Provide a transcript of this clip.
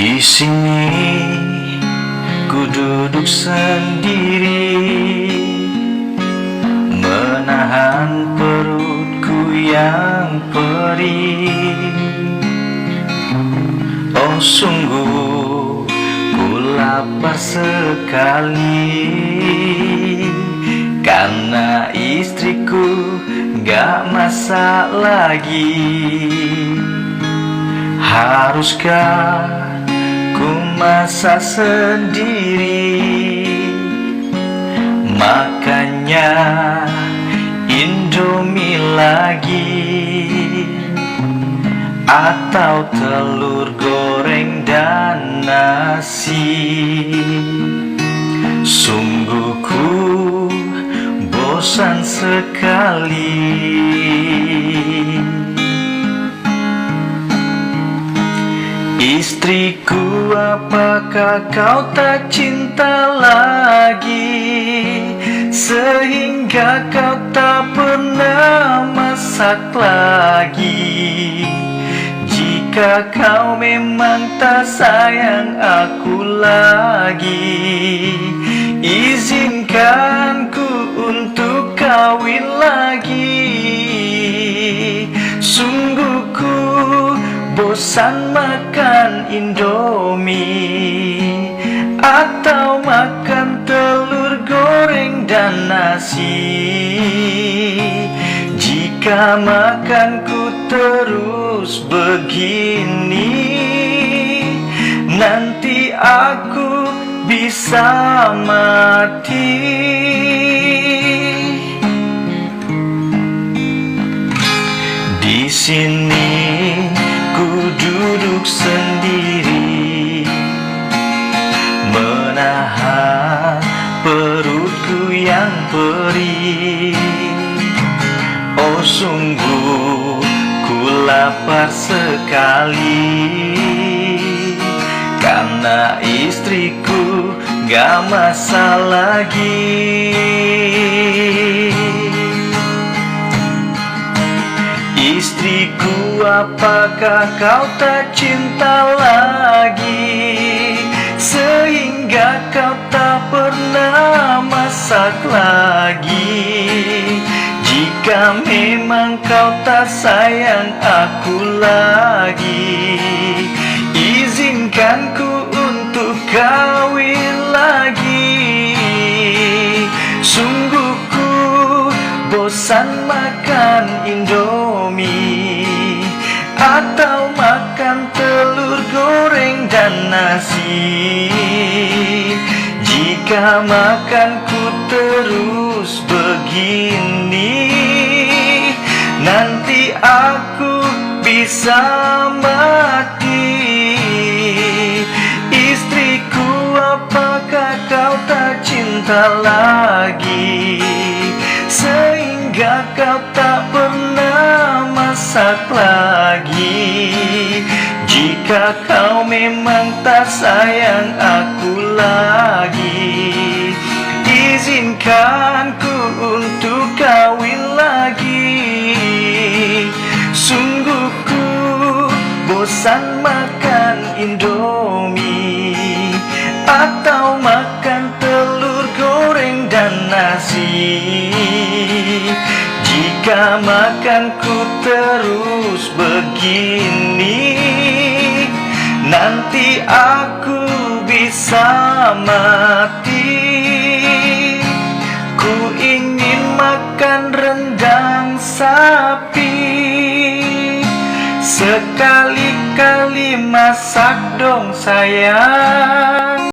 Di sini ku duduk sendiri, menahan perutku yang perih. Oh sungguh ku lapar sekali, karena istriku gak masak lagi. Haruskah ku masak sendiri? Makanya Indomie lagi, atau telur goreng dan nasi. Sungguh ku bosan sekali. Istriku, apakah kau tak cinta lagi, sehingga kau tak pernah masak lagi? Jika kau memang tak sayang aku lagi, izinkan ku untuk kawin lagi. Sungguh ku bosan makan Indomie, atau makan telur goreng dan nasi. Jika makanku terus begini, nanti aku bisa mati. Di sini ku duduk sendiri, menahan perutku yang perih. Oh sungguh ku lapar sekali, karena istriku gak masak lagi. Istriku, apakah kau tak cinta lagi, sehingga kau tak pernah masak lagi? Jika memang kau tak sayang aku lagi, izinkan ku untuk kawin lagi. Sungguh ku bosan makan Indomie, atau makan telur goreng dan nasi. Jika makanku terus begini, nanti aku bisa mati. Istriku, apakah kau tak cinta lagi, sehingga kau tak pernah masak lagi? Jika kau memang tak sayang aku lagi, izinkan ku untuk kawin lagi. Sungguh ku bosan makan Indomie, atau makan telur goreng dan nasi. Jika makanku terus begini, nanti aku bisa mati. Ku ingin makan rendang sapi, sekali-kali masak dong sayang.